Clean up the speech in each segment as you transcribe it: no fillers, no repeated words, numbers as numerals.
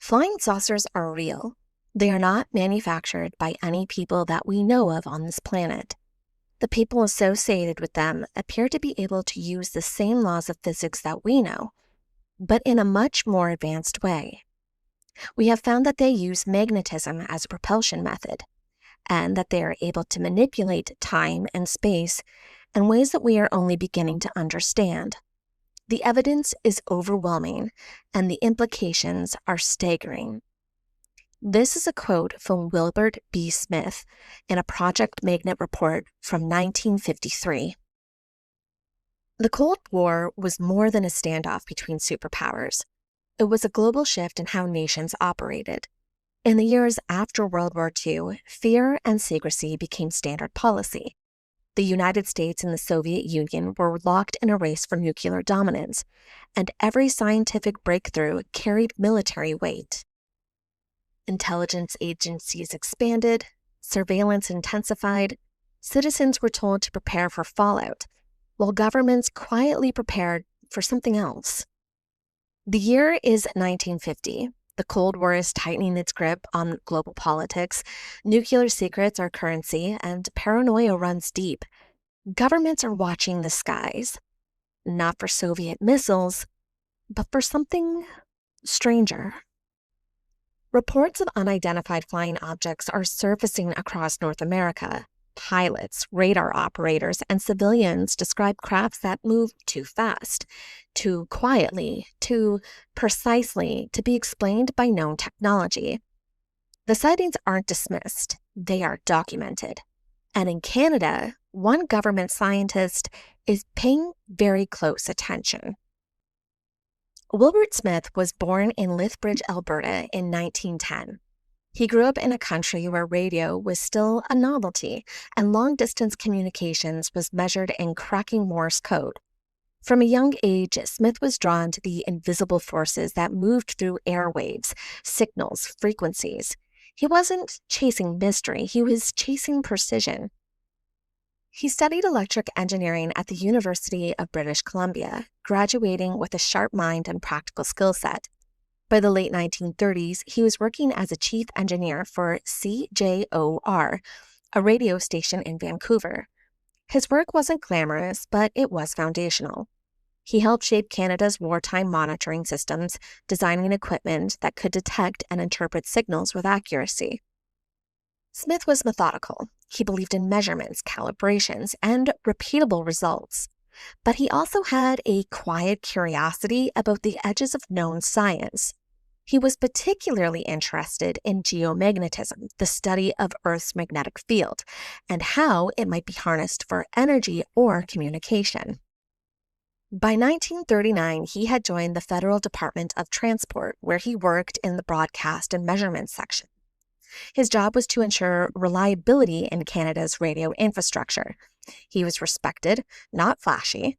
Flying saucers are real. They are not manufactured by any people that we know of on this planet. The people associated with them appear to be able to use the same laws of physics that we know, but in a much more advanced way. We have found that they use magnetism as a propulsion method, and that they are able to manipulate time and space in ways that we are only beginning to understand. The evidence is overwhelming, and the implications are staggering. This is a quote from Wilbert B. Smith in a Project Magnet report from 1953. The Cold War was more than a standoff between superpowers. It was a global shift in how nations operated. In the years after World War II, fear and secrecy became standard policy. The United States and the Soviet Union were locked in a race for nuclear dominance, and every scientific breakthrough carried military weight. Intelligence agencies expanded, surveillance intensified, citizens were told to prepare for fallout, while governments quietly prepared for something else. The year is 1950. The Cold War is tightening its grip on global politics, nuclear secrets are currency, and paranoia runs deep. Governments are watching the skies, not for Soviet missiles, but for something stranger. Reports of unidentified flying objects are surfacing across North America. Pilots, radar operators, and civilians describe crafts that move too fast, too quietly, too precisely to be explained by known technology. The sightings aren't dismissed, they are documented. And in Canada, one government scientist is paying very close attention. Wilbert Smith was born in Lethbridge, Alberta in 1910. He grew up in a country where radio was still a novelty, and long-distance communications was measured in cracking Morse code. From a young age, Smith was drawn to the invisible forces that moved through airwaves, signals, frequencies. He wasn't chasing mystery, he was chasing precision. He studied electric engineering at the University of British Columbia, graduating with a sharp mind and practical skill set. By the late 1930s, he was working as a chief engineer for CJOR, a radio station in Vancouver. His work wasn't glamorous, but it was foundational. He helped shape Canada's wartime monitoring systems, designing equipment that could detect and interpret signals with accuracy. Smith was methodical. He believed in measurements, calibrations, and repeatable results. But he also had a quiet curiosity about the edges of known science. He was particularly interested in geomagnetism, the study of Earth's magnetic field, and how it might be harnessed for energy or communication. By 1939, he had joined the Federal Department of Transport, where he worked in the broadcast and measurement section. His job was to ensure reliability in Canada's radio infrastructure. He was respected, not flashy,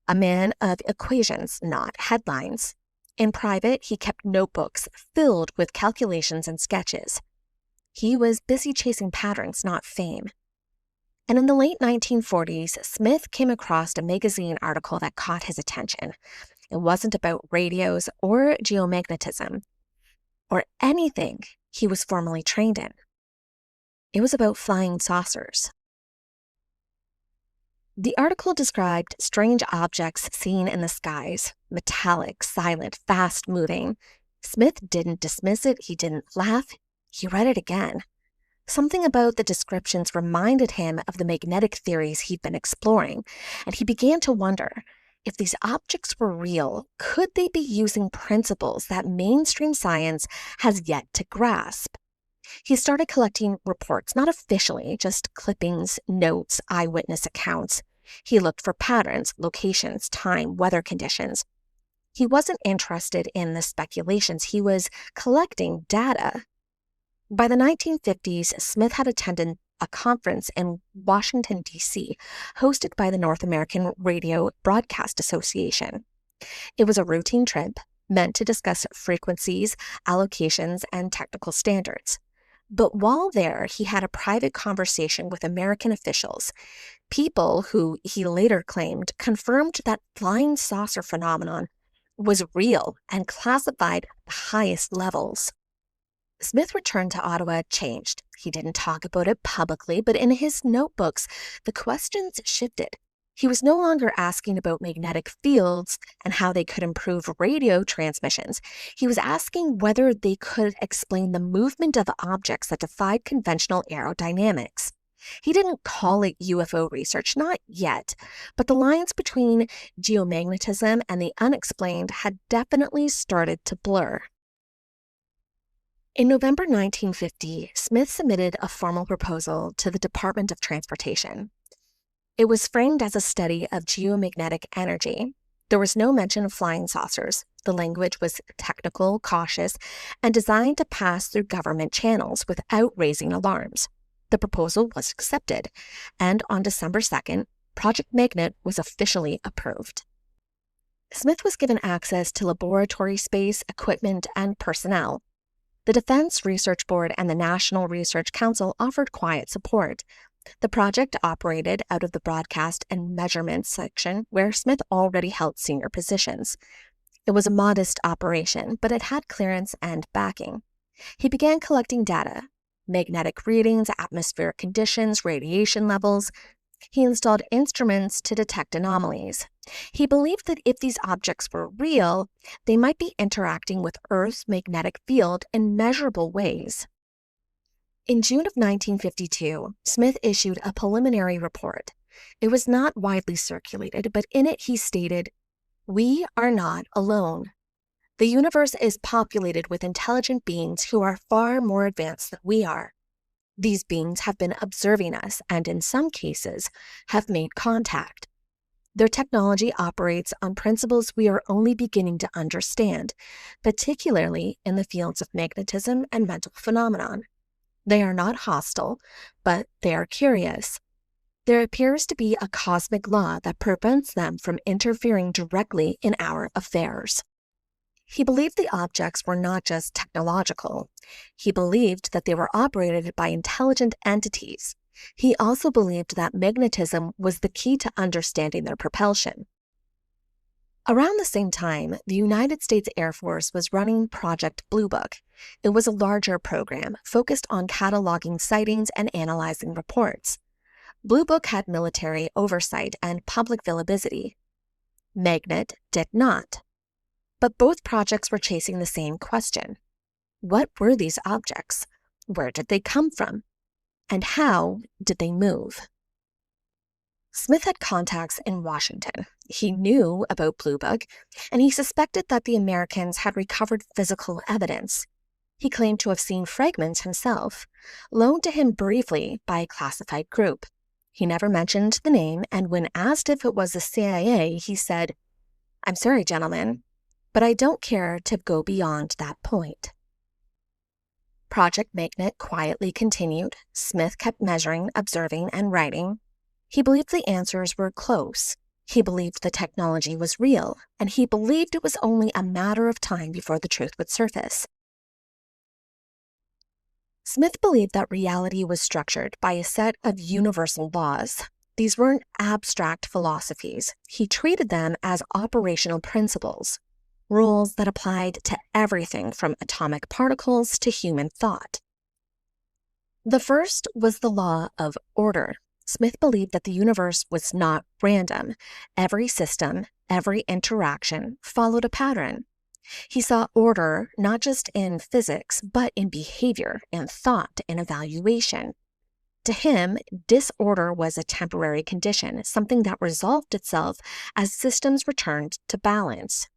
a man of equations, not headlines. In private, he kept notebooks filled with calculations and sketches. He was busy chasing patterns, not fame. And in the late 1940s, Smith came across a magazine article that caught his attention. It wasn't about radios or geomagnetism or anything he was formally trained in. It was about flying saucers. The article described strange objects seen in the skies, metallic, silent, fast-moving. Smith didn't dismiss it, he didn't laugh, he read it again. Something about the descriptions reminded him of the magnetic theories he'd been exploring, and he began to wonder, if these objects were real, could they be using principles that mainstream science has yet to grasp? He started collecting reports, not officially, just clippings, notes, eyewitness accounts. He looked for patterns, locations, time, weather conditions. He wasn't interested in the speculations, he was collecting data. By the 1950s, Smith had attended a conference in Washington, D.C., hosted by the North American Radio Broadcast Association. It was a routine trip meant to discuss frequencies, allocations, and technical standards. But while there, he had a private conversation with American officials, people who, he later claimed, confirmed that flying saucer phenomenon was real and classified at the highest levels. Smith returned to Ottawa changed. He didn't talk about it publicly, but in his notebooks, the questions shifted. He was no longer asking about magnetic fields and how they could improve radio transmissions. He was asking whether they could explain the movement of objects that defied conventional aerodynamics. He didn't call it UFO research, not yet, but the lines between geomagnetism and the unexplained had definitely started to blur. In November 1950, Smith submitted a formal proposal to the Department of Transportation. It was framed as a study of geomagnetic energy. There was no mention of flying saucers. The language was technical, cautious, and designed to pass through government channels without raising alarms. The proposal was accepted, and on December 2nd, Project Magnet was officially approved. Smith was given access to laboratory space, equipment, and personnel. The Defense Research Board and the National Research Council offered quiet support. The project operated out of the broadcast and measurement section where Smith already held senior positions. It was a modest operation, but it had clearance and backing. He began collecting data, magnetic readings, atmospheric conditions, radiation levels. He installed instruments to detect anomalies. He believed that if these objects were real, they might be interacting with Earth's magnetic field in measurable ways. In June of 1952, Smith issued a preliminary report. It was not widely circulated, but in it he stated, "We are not alone. The universe is populated with intelligent beings who are far more advanced than we are. These beings have been observing us and, in some cases, have made contact. Their technology operates on principles we are only beginning to understand, particularly in the fields of magnetism and mental phenomenon. They are not hostile, but they are curious. There appears to be a cosmic law that prevents them from interfering directly in our affairs." He believed the objects were not just technological. He believed that they were operated by intelligent entities. He also believed that magnetism was the key to understanding their propulsion. Around the same time, the United States Air Force was running Project Blue Book. It was a larger program focused on cataloging sightings and analyzing reports. Blue Book had military oversight and public visibility. Magnet did not. But both projects were chasing the same question. What were these objects? Where did they come from? And how did they move? Smith had contacts in Washington. He knew about Blue Book, and he suspected that the Americans had recovered physical evidence. He claimed to have seen fragments himself, loaned to him briefly by a classified group. He never mentioned the name, and when asked if it was the CIA, he said, "I'm sorry, gentlemen, but I don't care to go beyond that point." Project Magnet quietly continued. Smith kept measuring, observing, and writing. He believed the answers were close. He believed the technology was real, and he believed it was only a matter of time before the truth would surface. Smith believed that reality was structured by a set of universal laws. These weren't abstract philosophies. He treated them as operational principles, rules that applied to everything from atomic particles to human thought. The first was the law of order. Smith believed that the universe was not random. Every system, every interaction followed a pattern. He saw order not just in physics, but in behavior, in thought, in evaluation. To him, disorder was a temporary condition, something that resolved itself as systems returned to balance.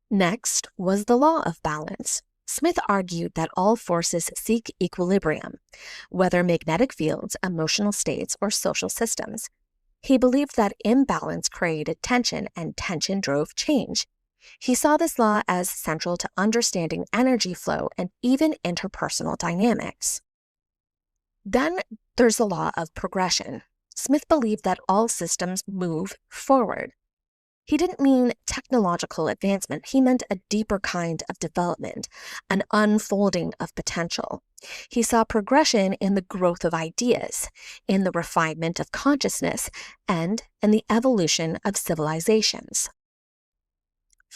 Next was the law of balance. Smith argued that all forces seek equilibrium, whether magnetic fields, emotional states, or social systems. He believed that imbalance created tension, and tension drove change. He saw this law as central to understanding energy flow and even interpersonal dynamics. Then there's the law of progression. Smith believed that all systems move forward. He didn't mean technological advancement. He meant a deeper kind of development, an unfolding of potential. He saw progression in the growth of ideas, in the refinement of consciousness, and in the evolution of civilizations.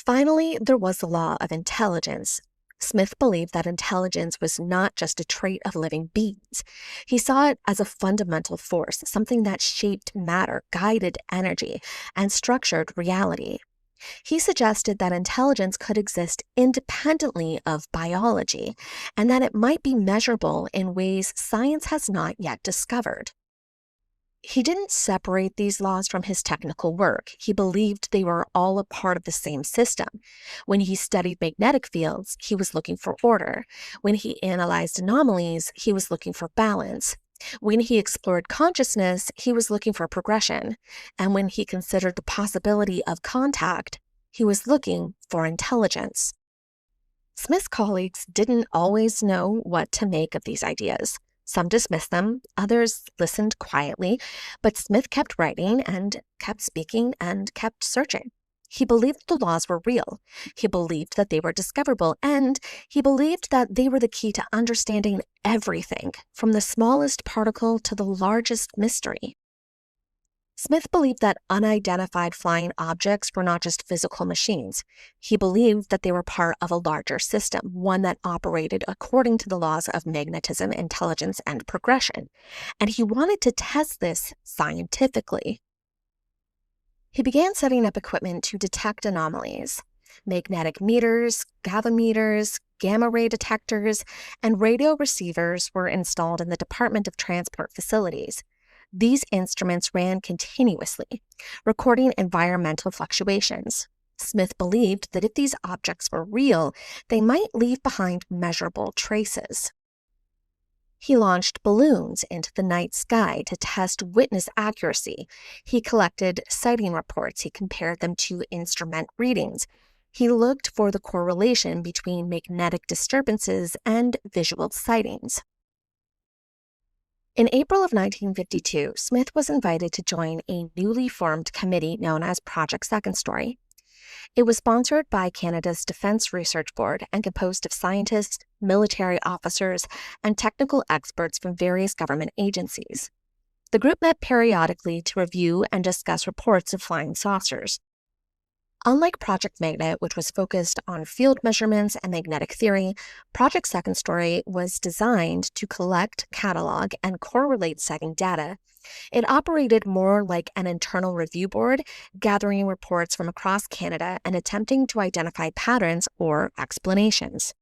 Finally, there was the law of intelligence. Smith believed that intelligence was not just a trait of living beings. He saw it as a fundamental force, something that shaped matter, guided energy, and structured reality. He suggested that intelligence could exist independently of biology, and that it might be measurable in ways science has not yet discovered. He didn't separate these laws from his technical work. He believed they were all a part of the same system. When he studied magnetic fields, he was looking for order. When he analyzed anomalies, he was looking for balance. When he explored consciousness, he was looking for progression. And when he considered the possibility of contact, he was looking for intelligence. Smith's colleagues didn't always know what to make of these ideas. Some dismissed them, others listened quietly, but Smith kept writing and kept speaking and kept searching. He believed the laws were real. He believed that they were discoverable, and he believed that they were the key to understanding everything, from the smallest particle to the largest mystery. Smith believed that unidentified flying objects were not just physical machines. He believed that they were part of a larger system, one that operated according to the laws of magnetism, intelligence, and progression. And he wanted to test this scientifically. He began setting up equipment to detect anomalies. Magnetic meters, galvanometers, gamma-ray detectors, and radio receivers were installed in the Department of Transport facilities. These instruments ran continuously, recording environmental fluctuations. Smith believed that if these objects were real, they might leave behind measurable traces. He launched balloons into the night sky to test witness accuracy. He collected sighting reports. He compared them to instrument readings. He looked for the correlation between magnetic disturbances and visual sightings. In April of 1952, Smith was invited to join a newly formed committee known as Project Second Story. It was sponsored by Canada's Defence Research Board and composed of scientists, military officers, and technical experts from various government agencies. The group met periodically to review and discuss reports of flying saucers. Unlike Project Magnet, which was focused on field measurements and magnetic theory, Project Second Story was designed to collect, catalog, and correlate sighting data. It operated more like an internal review board, gathering reports from across Canada and attempting to identify patterns or explanations.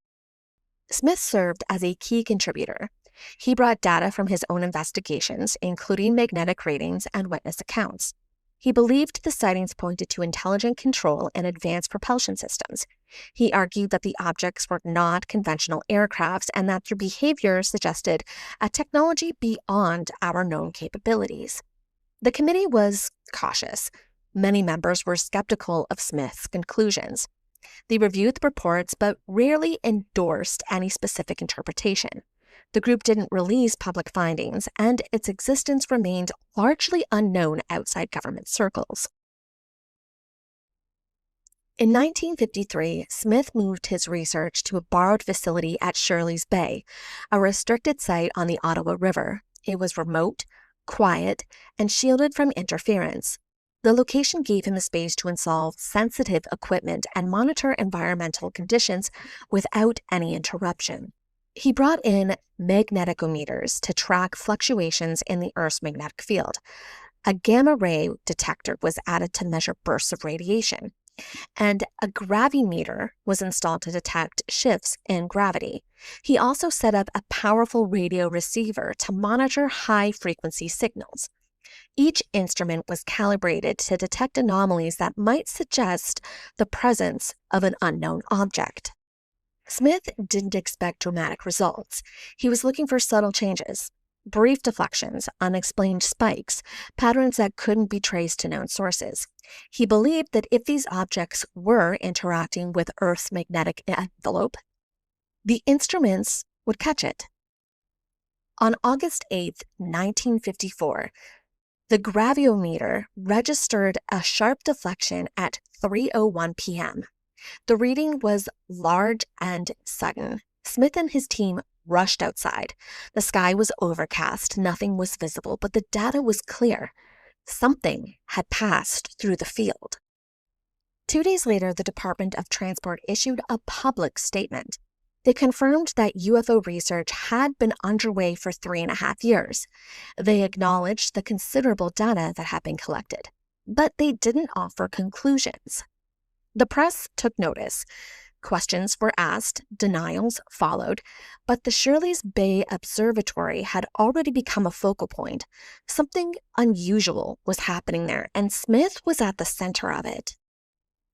Smith served as a key contributor. He brought data from his own investigations, including magnetic ratings and witness accounts. He believed the sightings pointed to intelligent control and advanced propulsion systems. He argued that the objects were not conventional aircrafts and that their behavior suggested a technology beyond our known capabilities. The committee was cautious. Many members were skeptical of Smith's conclusions. They reviewed the reports but rarely endorsed any specific interpretation. The group didn't release public findings, and its existence remained largely unknown outside government circles. In 1953, Smith moved his research to a borrowed facility at Shirley's Bay, a restricted site on the Ottawa River. It was remote, quiet, and shielded from interference. The location gave him the space to install sensitive equipment and monitor environmental conditions without any interruption. He brought in magnetometers to track fluctuations in the Earth's magnetic field. A gamma-ray detector was added to measure bursts of radiation, and a gravimeter was installed to detect shifts in gravity. He also set up a powerful radio receiver to monitor high-frequency signals. Each instrument was calibrated to detect anomalies that might suggest the presence of an unknown object. Smith didn't expect dramatic results. He was looking for subtle changes, brief deflections, unexplained spikes, patterns that couldn't be traced to known sources. He believed that if these objects were interacting with Earth's magnetic envelope, the instruments would catch it. On August 8, 1954, the graviometer registered a sharp deflection at 3:01 p.m. The reading was large and sudden. Smith and his team rushed outside. The sky was overcast, nothing was visible, but the data was clear. Something had passed through the field. 2 days later, the Department of Transport issued a public statement. They confirmed that UFO research had been underway for 3.5 years. They acknowledged the considerable data that had been collected, but they didn't offer conclusions. The press took notice. Questions were asked, denials followed, but the Shirley's Bay Observatory had already become a focal point. Something unusual was happening there, and Smith was at the center of it.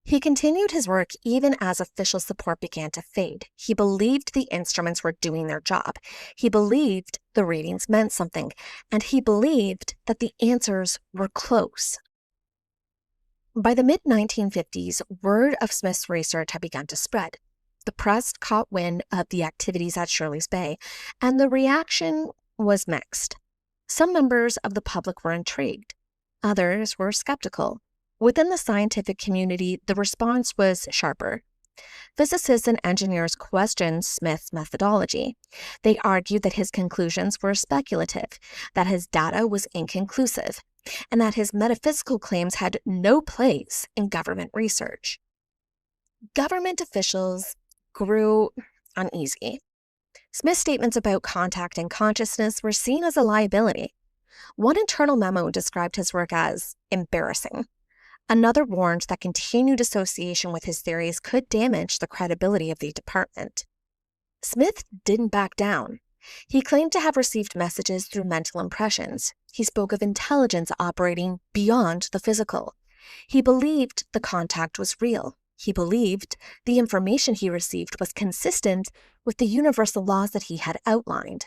He continued his work even as official support began to fade. He believed the instruments were doing their job. He believed the readings meant something, and he believed that the answers were close. By the mid-1950s, word of Smith's research had begun to spread. The press caught wind of the activities at Shirley's Bay, and the reaction was mixed. Some members of the public were intrigued. Others were skeptical. Within the scientific community, the response was sharper. Physicists and engineers questioned Smith's methodology. They argued that his conclusions were speculative, that his data was inconclusive, and that his metaphysical claims had no place in government research. Government officials grew uneasy. Smith's statements about contact and consciousness were seen as a liability. One internal memo described his work as embarrassing. Another warned that continued association with his theories could damage the credibility of the department. Smith didn't back down. He claimed to have received messages through mental impressions. He spoke of intelligence operating beyond the physical. He believed the contact was real. He believed the information he received was consistent with the universal laws that he had outlined.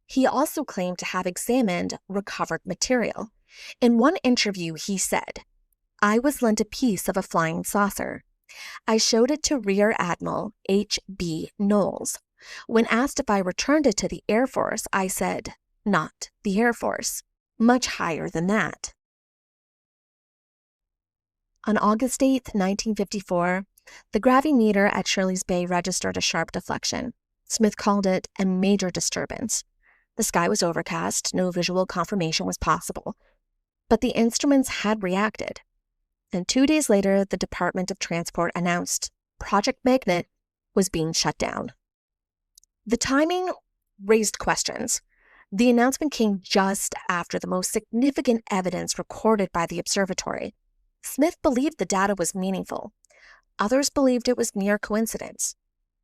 He also claimed to have examined recovered material. In one interview, he said, "I was lent a piece of a flying saucer. I showed it to Rear Admiral H.B. Knowles. When asked if I returned it to the Air Force, I said, not the Air Force, much higher than that." On August 8, 1954, the gravimeter at Shirley's Bay registered a sharp deflection. Smith called it a major disturbance. The sky was overcast, no visual confirmation was possible. But the instruments had reacted. And 2 days later, the Department of Transport announced Project Magnet was being shut down. The timing raised questions. The announcement came just after the most significant evidence recorded by the observatory. Smith believed the data was meaningful. Others believed it was mere coincidence.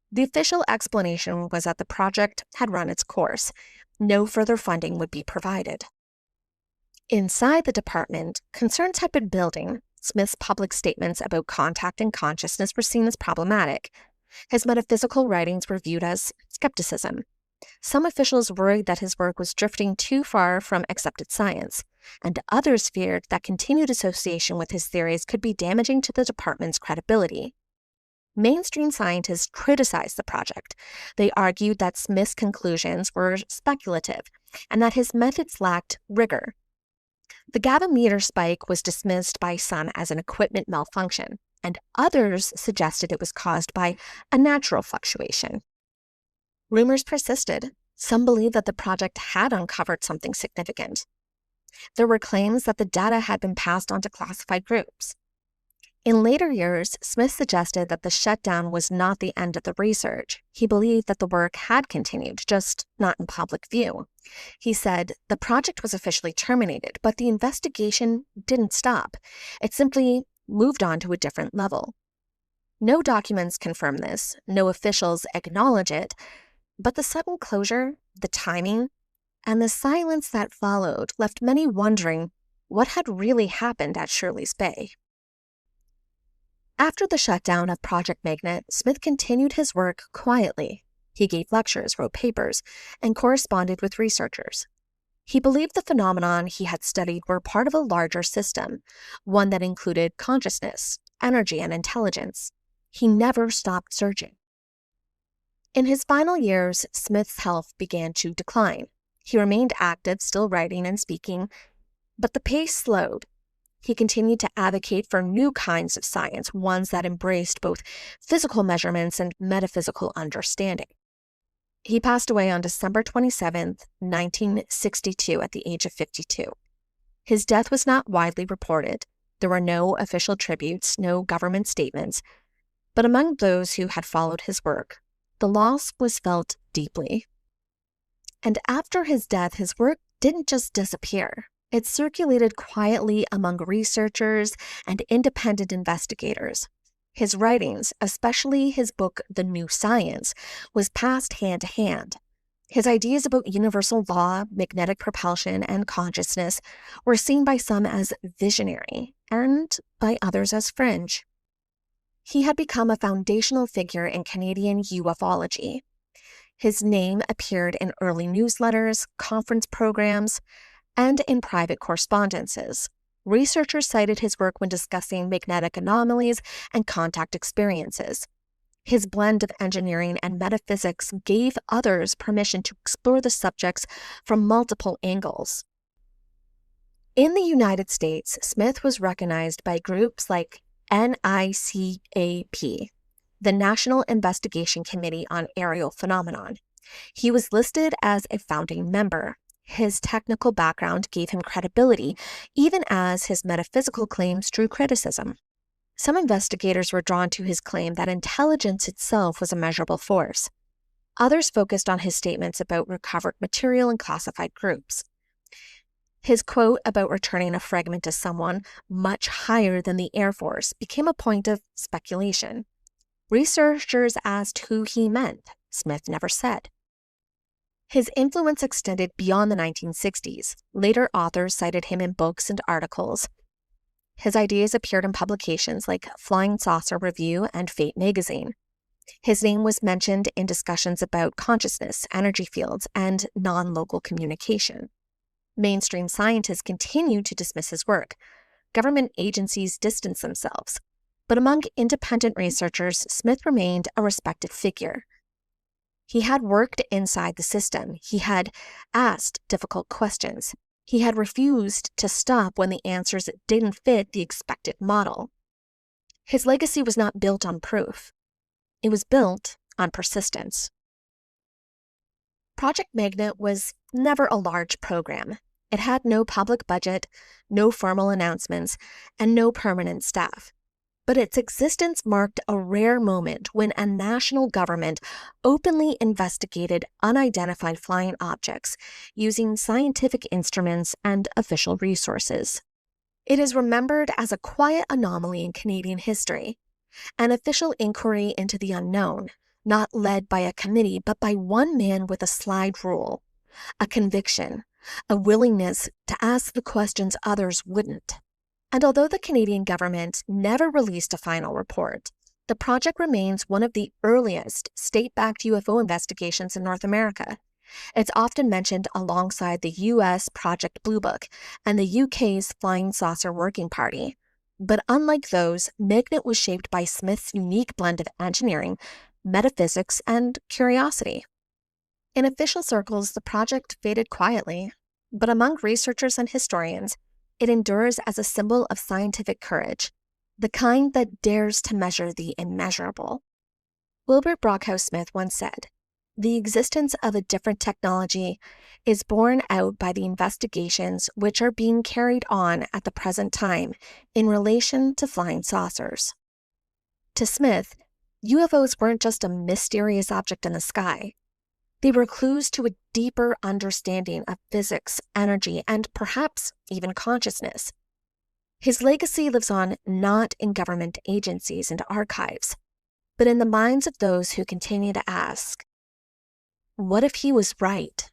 The official explanation was that the project had run its course. No further funding would be provided. Inside the department, concerns had been building. Smith's public statements about contact and consciousness were seen as problematic. His metaphysical writings were viewed as skepticism. Some officials worried that his work was drifting too far from accepted science, and others feared that continued association with his theories could be damaging to the department's credibility. Mainstream scientists criticized the project. They argued that Smith's conclusions were speculative and that his methods lacked rigor. The gravimeter spike was dismissed by some as an equipment malfunction, and others suggested it was caused by a natural fluctuation. Rumors persisted. Some believed that the project had uncovered something significant. There were claims that the data had been passed on to classified groups. In later years, Smith suggested that the shutdown was not the end of the research. He believed that the work had continued, just not in public view. He said, "The project was officially terminated, but the investigation didn't stop. It simply moved on to a different level." No documents confirm this, no officials acknowledge it, but the sudden closure, the timing, and the silence that followed left many wondering what had really happened at Shirley's Bay. After the shutdown of Project Magnet, Smith continued his work quietly. He gave lectures, wrote papers, and corresponded with researchers. He believed the phenomenon he had studied were part of a larger system, one that included consciousness, energy, and intelligence. He never stopped searching. In his final years, Smith's health began to decline. He remained active, still writing and speaking, but the pace slowed. He continued to advocate for new kinds of science, ones that embraced both physical measurements and metaphysical understanding. He passed away on December 27, 1962, at the age of 52. His death was not widely reported. There were no official tributes, no government statements, but among those who had followed his work, the loss was felt deeply. And after his death, his work didn't just disappear. It circulated quietly among researchers and independent investigators. His writings, especially his book The New Science, was passed hand to hand. His ideas about universal law, magnetic propulsion, and consciousness were seen by some as visionary and by others as fringe. He had become a foundational figure in Canadian ufology. His name appeared in early newsletters, conference programs, and in private correspondences. Researchers cited his work when discussing magnetic anomalies and contact experiences. His blend of engineering and metaphysics gave others permission to explore the subjects from multiple angles. In the United States, Smith was recognized by groups like NICAP, the National Investigation Committee on Aerial Phenomenon. He was listed as a founding member. His technical background gave him credibility, even as his metaphysical claims drew criticism. Some investigators were drawn to his claim that intelligence itself was a measurable force. Others focused on his statements about recovered material and classified groups. His quote about returning a fragment to someone much higher than the Air Force became a point of speculation. Researchers asked who he meant. Smith never said. His influence extended beyond the 1960s. Later authors cited him in books and articles. His ideas appeared in publications like Flying Saucer Review and Fate magazine. His name was mentioned in discussions about consciousness, energy fields, and non-local communication. Mainstream scientists continued to dismiss his work. Government agencies distanced themselves. But among independent researchers, Smith remained a respected figure. He had worked inside the system. He had asked difficult questions. He had refused to stop when the answers didn't fit the expected model. His legacy was not built on proof. It was built on persistence. Project Magnet was never a large program. It had no public budget, no formal announcements, and no permanent staff. But its existence marked a rare moment when a national government openly investigated unidentified flying objects using scientific instruments and official resources. It is remembered as a quiet anomaly in Canadian history, an official inquiry into the unknown, not led by a committee but by one man with a slide rule, a conviction, a willingness to ask the questions others wouldn't. And although the Canadian government never released a final report, the project remains one of the earliest state-backed UFO investigations in North America. It's often mentioned alongside the U.S. Project Blue Book and the UK's Flying Saucer Working Party. But unlike those, Magnet was shaped by Smith's unique blend of engineering, metaphysics, and curiosity. In official circles, the project faded quietly, but among researchers and historians, it endures as a symbol of scientific courage, the kind that dares to measure the immeasurable. Wilbur Brockhouse Smith once said, "The existence of a different technology is borne out by the investigations which are being carried on at the present time in relation to flying saucers." To Smith, UFOs weren't just a mysterious object in the sky. They were clues to a deeper understanding of physics, energy, and perhaps even consciousness. His legacy lives on not in government agencies and archives, but in the minds of those who continue to ask, what if he was right?